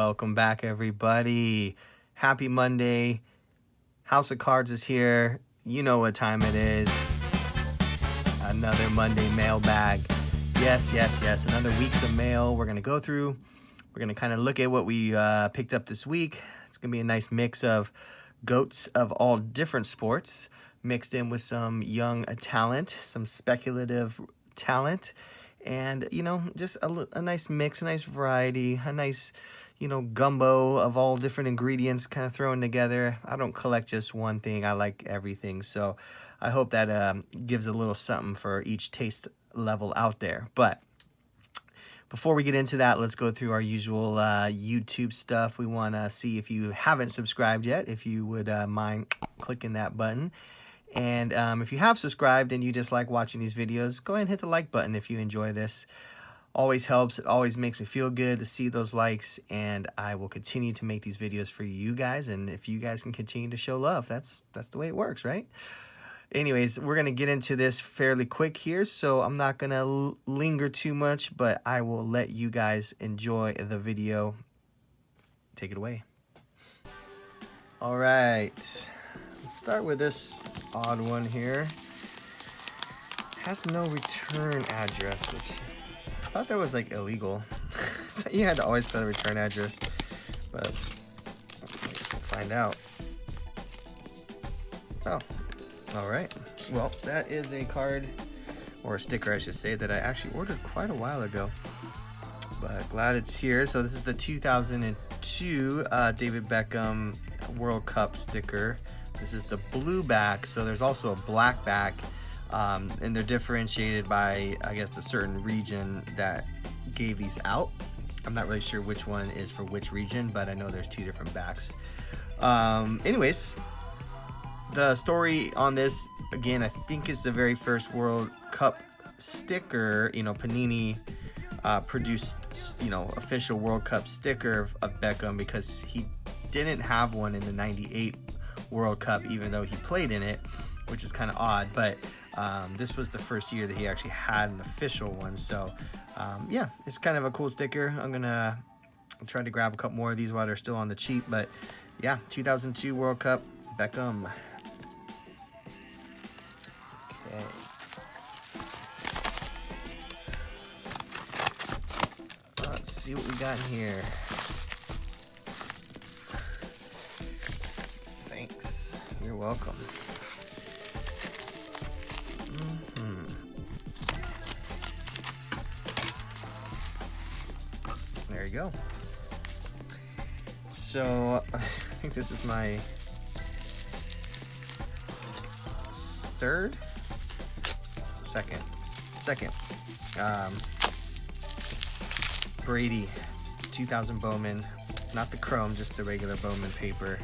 Welcome back, everybody. Happy Monday. House of Cards is here. You know what time it is. Another Monday mailbag. Yes. Another week's of mail we're going to go through. We're going to kind of look at what we picked up this week. It's going to be a nice mix of goats of all different sports mixed in with some young talent, some speculative talent. And, just a nice mix, a nice variety, a nice, gumbo of all different ingredients kind of thrown together. I don't collect just one thing. I like everything. So I hope that gives a little something for each taste level out there. But before we get into that, let's go through our usual YouTube stuff. We want to see if you haven't subscribed yet, if you would mind clicking that button. And if you have subscribed and you just like watching these videos, go ahead and hit the like button if you enjoy this. Always helps. It always makes me feel good to see those likes. And I will continue to make these videos for you guys. And if you guys can continue to show love, that's the way it works, right? Anyways, we're going to get into this fairly quick here. So I'm not going to linger too much, but I will let you guys enjoy the video. Take it away. All right. Let's start with this odd one here. Has no return address, which I thought that was like illegal. You had to always put a return address, but we'll find out. Oh, all right. Well, that is a card, or a sticker I should say, that I actually ordered quite a while ago, but glad it's here. So this is the 2002 David Beckham World Cup sticker. This is the blue back, so there's also a black back, and they're differentiated by, I guess, the certain region that gave these out. I'm not really sure which one is for which region, but I know there's two different backs. Anyways, the story on this, again, I think is the very first World Cup sticker. Panini produced, official World Cup sticker of Beckham, because he didn't have one in the 98 World Cup, even though he played in it, which is kind of odd. But this was the first year that he actually had an official one. So yeah, it's kind of a cool sticker. I'm gonna try to grab a couple more of these while they're still on the cheap. But yeah, 2002 World Cup Beckham. Okay. Let's see what we got in here. Thanks. You're welcome. There you go. So I think this is my second Brady 2000 Bowman, not the chrome, just the regular Bowman paper.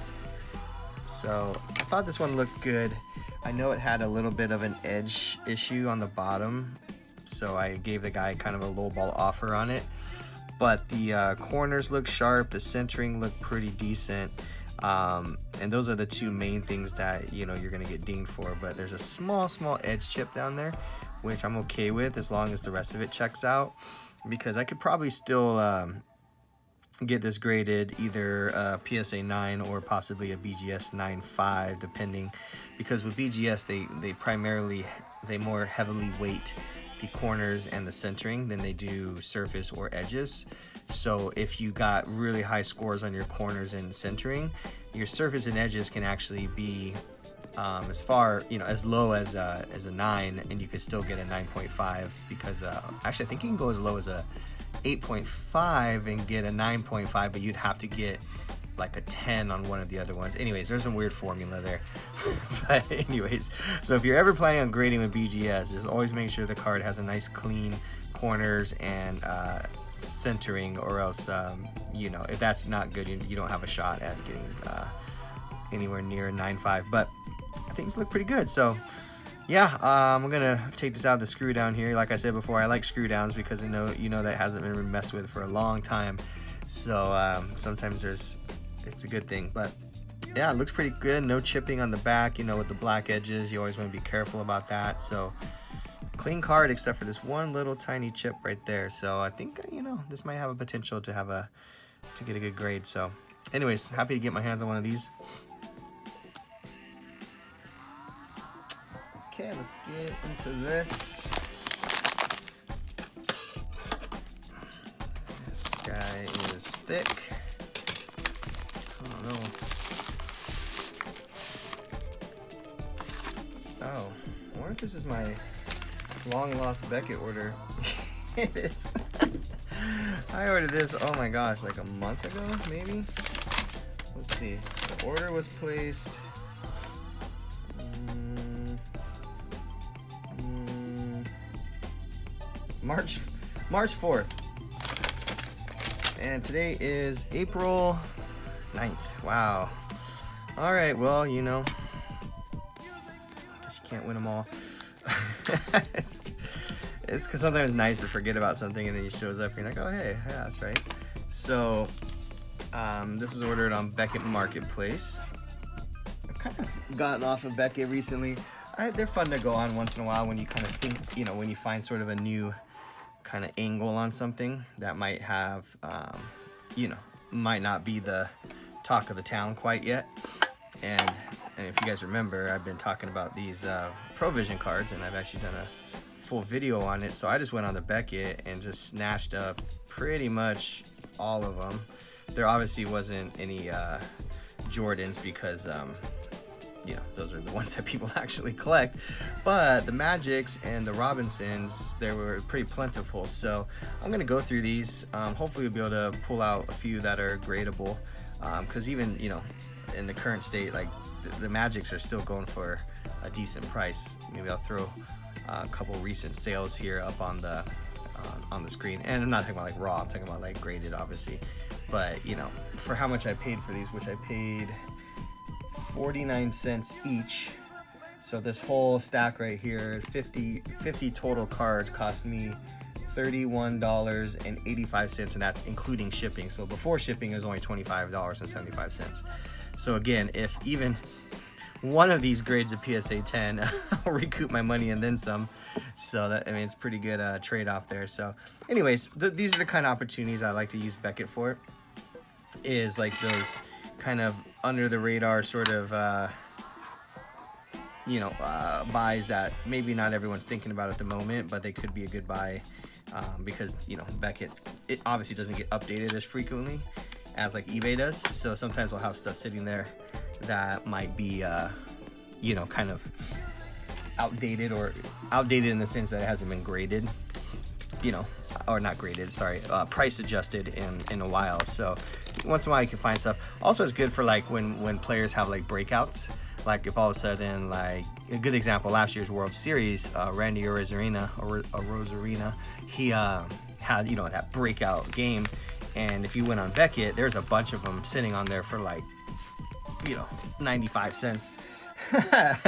So I thought this one looked good. I know it had a little bit of an edge issue on the bottom, so I gave the guy kind of a lowball offer on it. But the corners look sharp, the centering looked pretty decent, and those are the two main things that you're gonna get dinged for. But there's a small edge chip down there, which I'm okay with as long as the rest of it checks out, because I could probably still get this graded either a PSA 9 or possibly a BGS 9.5, depending, because with BGS they more heavily weight the corners and the centering than they do surface or edges. So if you got really high scores on your corners and centering, your surface and edges can actually be as far, as low as a 9, and you could still get a 9.5, because actually I think you can go as low as a 8.5 and get a 9.5, but you'd have to get like a 10 on one of the other ones. Anyways, there's some weird formula there. But anyways, so if you're ever planning on grading with BGS, just always make sure the card has a nice clean corners and centering, or else if that's not good, you don't have a shot at getting anywhere near a 9.5. But things look pretty good. So yeah, I'm gonna take this out of the screw down here. Like I said before, I like screw downs because I know that hasn't been messed with for a long time. So sometimes it's a good thing. But yeah, it looks pretty good. No chipping on the back, with the black edges. You always want to be careful about that. So clean card, except for this one little tiny chip right there. So I think this might have a potential to have a to get a good grade. So anyways, happy to get my hands on one of these. Okay, let's get into this. This guy is thick. I don't know. Oh, I wonder if this is my long lost Beckett order. It is. I ordered this, oh my gosh, like a month ago, maybe? Let's see. The order was placed March 4th. And today is April 9th. Wow. All right, well, you know, guess you can't win them all. It's because sometimes it's nice to forget about something and then it shows up and you're like, oh, hey, yeah, that's right. So this was ordered on Beckett Marketplace. I've kind of gotten off of Beckett recently. They're fun to go on once in a while when you kind of think, you know, when you find sort of a new kind of angle on something that might have, you know, might not be the talk of the town quite yet. And if you guys remember, I've been talking about these Provision cards, and I've actually done a full video on it. So I just went on the Beckett and just snatched up pretty much all of them. There obviously wasn't any Jordans because you know, those are the ones that people actually collect, but the Magics and the Robinsons, they were pretty plentiful. So I'm gonna go through these. Hopefully we'll be able to pull out a few that are gradable, because even, you know, in the current state, like the Magics are still going for a decent price. Maybe I'll throw a couple recent sales here up on the screen, and I'm not talking about like raw, I'm talking about like graded, obviously. But you know, for how much I paid for these, which I paid 49 cents each. So this whole stack right here, 50 total cards, cost me $31.85, and that's including shipping. So before shipping is only $25.75. So again, if even one of these grades of PSA 10, I'll recoup my money and then some. So that, I mean, it's pretty good trade-off there. So anyways, these are the kind of opportunities I like to use Beckett for, is like those kind of under the radar sort of you know, buys that maybe not everyone's thinking about at the moment, but they could be a good buy, because, you know, Beckett, it obviously doesn't get updated as frequently as like eBay does. So sometimes I'll have stuff sitting there that might be you know, kind of outdated, or outdated in the sense that it hasn't been graded, you know, or not graded, sorry, price adjusted in a while. So once in a while you can find stuff. Also, it's good for like when players have like breakouts. Like if all of a sudden, like a good example, last year's World Series, Randy Rosarina, he had, you know, that breakout game. And if you went on Beckett, there's a bunch of them sitting on there for like, you know, 95 cents.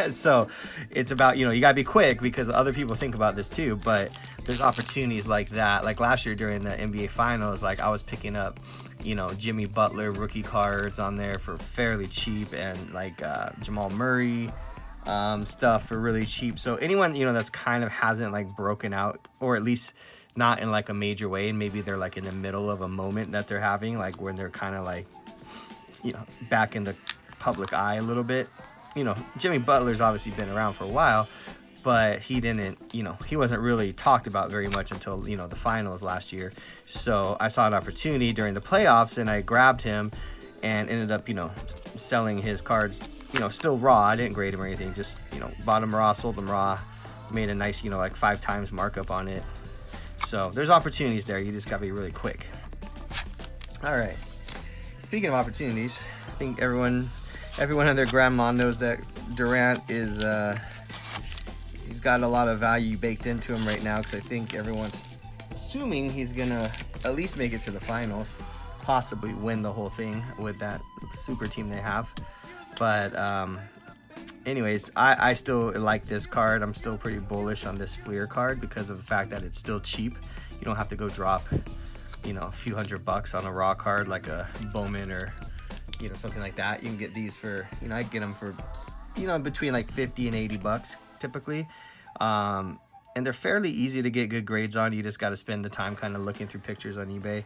So it's about, you know, you gotta be quick because other people think about this too, but there's opportunities like that. Like last year during the NBA Finals, like I was picking up, you know, Jimmy Butler rookie cards on there for fairly cheap, and like Jamal Murray stuff for really cheap. So anyone, you know, that's kind of hasn't like broken out, or at least not in like a major way, and maybe they're like in the middle of a moment that they're having, like when they're kind of like, you know, back in the public eye a little bit. You know, Jimmy Butler's obviously been around for a while, but he didn't, you know, he wasn't really talked about very much until, you know, the finals last year. So I saw an opportunity during the playoffs and I grabbed him and ended up, you know, selling his cards, you know, still raw. I didn't grade him or anything, just, you know, bought him raw, sold them raw, made a nice, you know, like 5 times markup on it. So there's opportunities there. You just gotta be really quick. All right. Speaking of opportunities, I think everyone and their grandma knows that Durant is, he's got a lot of value baked into him right now, because I think everyone's assuming he's gonna at least make it to the finals, possibly win the whole thing with that super team they have. But anyways, I still like this card. I'm still pretty bullish on this Fleer card because of the fact that it's still cheap. You don't have to go drop, you know, a few $100 on a raw card like a Bowman or, you know, something like that. You can get these for, you know, I get them for, you know, between like 50 and 80 bucks typically. And they're fairly easy to get good grades on. You just got to spend the time kind of looking through pictures on eBay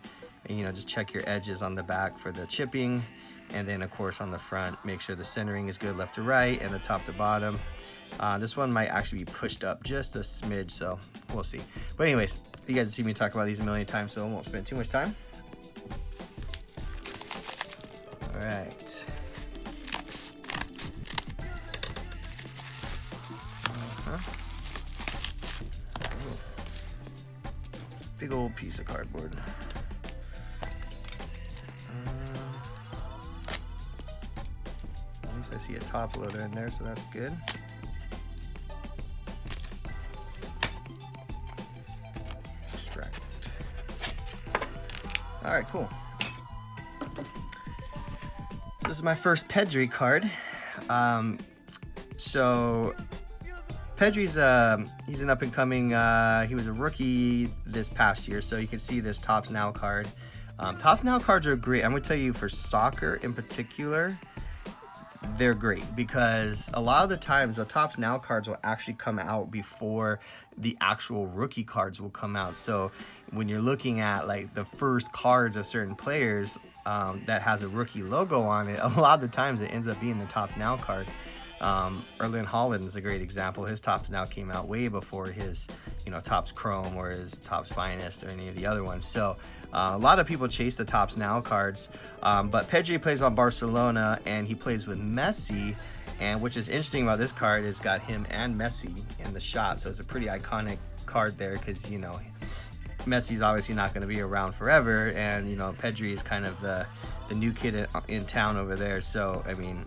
And, you know, just check your edges on the back for the chipping. And then, of course, on the front, make sure the centering is good left to right and the top to bottom. This one might actually be pushed up just a smidge, so we'll see. But anyways, you guys have seen me talk about these a million times, so I won't spend too much time. All right. Big old piece of cardboard. At least I see a top loader in there, so that's good. Extract. All right, cool. So this is my first Pedri card. So Pedri's he's an up and coming. He was a rookie this past year, so you can see this Topps Now card. Topps Now cards are great. I'm gonna tell you, for soccer in particular, they're great because a lot of the times the Topps Now cards will actually come out before the actual rookie cards will come out. So when you're looking at like the first cards of certain players that has a rookie logo on it, a lot of the times it ends up being the Topps Now card. Erling Haaland is a great example. His Topps Now came out way before his, you know, Topps Chrome or his Topps Finest or any of the other ones. So a lot of people chase the Topps Now cards, but Pedri plays on Barcelona and he plays with Messi. And which is interesting about this card is got him and Messi in the shot. So it's a pretty iconic card there because, you know, Messi's obviously not going to be around forever, and, you know, Pedri is kind of the new kid in town over there. So I mean,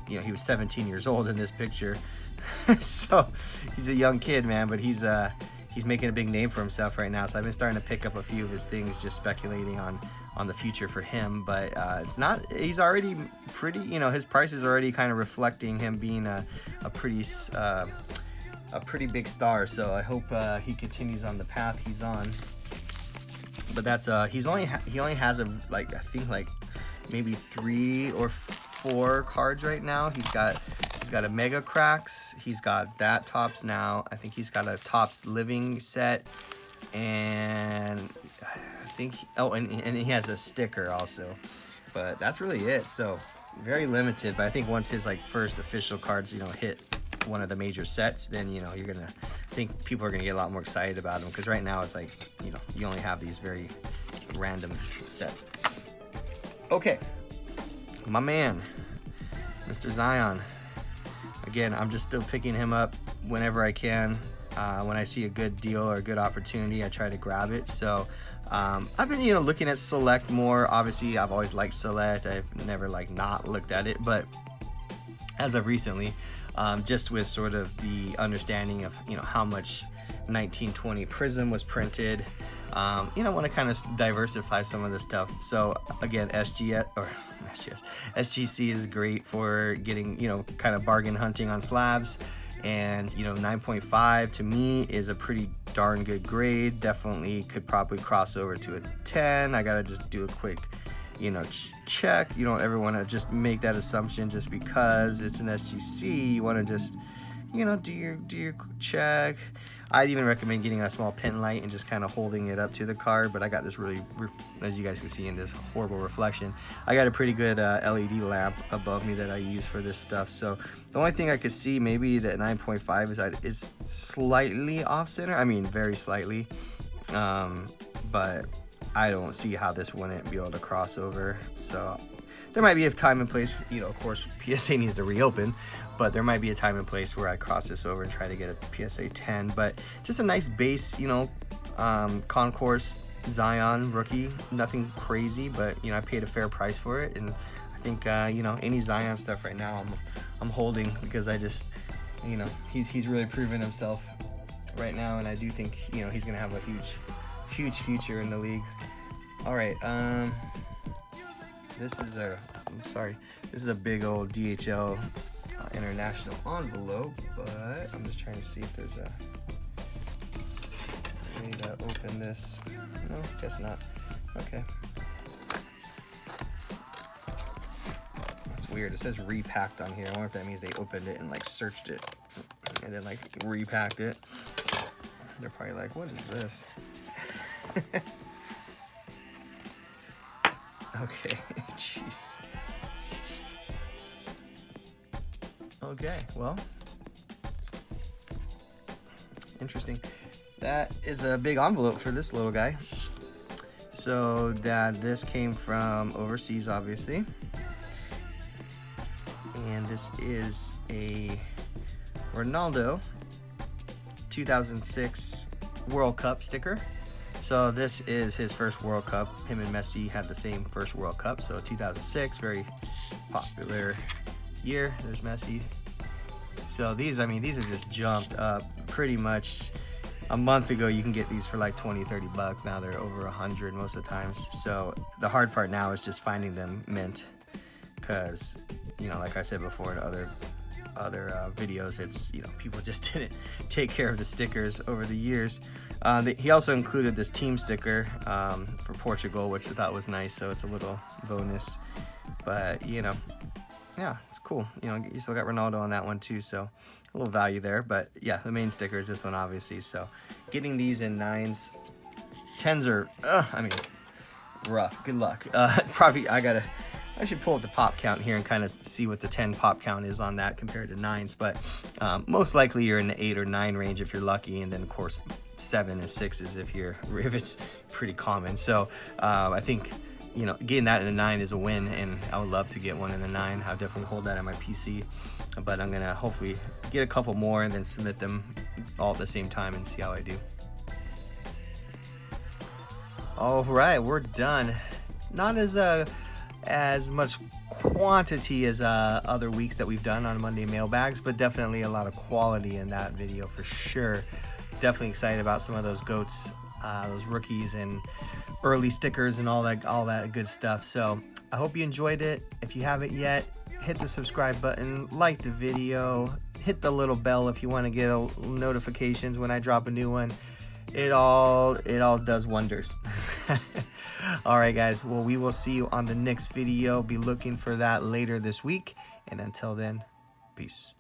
you know, he was 17 years old in this picture. So he's a young kid, man, but he's making a big name for himself right now. So I've been starting to pick up a few of his things, just speculating on the future for him. But it's not, he's already pretty, you know, his price is already kind of reflecting him being a pretty big star. So I hope he continues on the path he's on. But that's he only has I think maybe 3 or 4 cards right now. He's got a Mega Cracks. He's got that Topps Now. I think he's got a Topps Living set, and I think and he has a sticker also. But that's really it. So very limited. But I think once his first official cards, you know, hit one of the major sets, then, you know, I think people are gonna get a lot more excited about him, because right now it's like, you know, you only have these very random sets. Okay, my man, Mr. Zion. Again, I'm just still picking him up whenever I can. When I see a good deal or a good opportunity, I try to grab it. So I've been, you know, looking at Select more. Obviously, I've always liked Select. I've never not looked at it, but as of recently, just with sort of the understanding of, you know, how much 1920 Prism was printed, you know, want to kind of diversify some of the stuff. So again, SGC is great for getting, you know, kind of bargain hunting on slabs. And, you know, 9.5 to me is a pretty darn good grade. Definitely could probably cross over to a 10. I gotta just do a quick, you know, check. You don't ever want to just make that assumption just because it's an SGC. You want to just, you know, do your check. I'd even recommend getting a small pen light and just kind of holding it up to the card. But I got this really, as you guys can see in this horrible reflection, I got a pretty good LED lamp above me that I use for this stuff. So the only thing I could see maybe that 9.5 is that it's slightly off center. I mean, very slightly. But I don't see how this wouldn't be able to cross over. So there might be a time and place, you know, of course, PSA needs to reopen, but there might be a time and place where I cross this over and try to get a PSA 10. But just a nice base, you know, Concourse Zion rookie. Nothing crazy, but, you know, I paid a fair price for it. And I think, you know, any Zion stuff right now I'm holding, because I just, you know, he's really proven himself right now. And I do think, you know, he's going to have a huge future in the league. All right, this is a big old DHL international envelope, but I'm just trying to see if there's a way to open this. No, guess not. Okay. That's weird. It says repacked on here. I wonder if that means they opened it and searched it and then repacked it. They're probably like, what is this? Okay, jeez. Okay, well, interesting. That is a big envelope for this little guy. So that this came from overseas, obviously. And this is a Ronaldo 2006 World Cup sticker. So this is his first World Cup. Him and Messi had the same first World Cup. So 2006, very popular year. There's Messi. So these, I mean, these have just jumped up pretty much. A month ago, you can get these for like 20, 30 bucks. Now they're over 100 most of the times. So the hard part now is just finding them mint, because, you know, like I said before in other videos, it's, you know, people just didn't take care of the stickers over the years. He also included this team sticker for Portugal, which I thought was nice. So it's a little bonus, but you know, yeah, it's cool. You know, you still got Ronaldo on that one too, so a little value there. But yeah, the main sticker is this one, obviously. So getting these in 9s, 10s are, I mean, rough. Good luck. Probably I should pull up the pop count here and kind of see what the 10 pop count is on that compared to 9s. But most likely you're in the 8 or 9 range if you're lucky, and then of course 7 and 6s if it's pretty common. So I think, you know, getting that in a 9 is a win, and I would love to get one in a 9. I'll definitely hold that on my PC, but I'm gonna hopefully get a couple more and then submit them all at the same time and see how I do. All right, we're done. Not as much quantity as other weeks that we've done on Monday mailbags, but definitely a lot of quality in that video for sure. Definitely excited about some of those goats, those rookies and early stickers and all that good stuff. So I hope you enjoyed it. If you haven't yet, hit the subscribe button, like the video, hit the little bell if you want to get notifications when I drop a new one. It all does wonders. All right, guys. Well, we will see you on the next video. Be looking for that later this week. And until then, peace.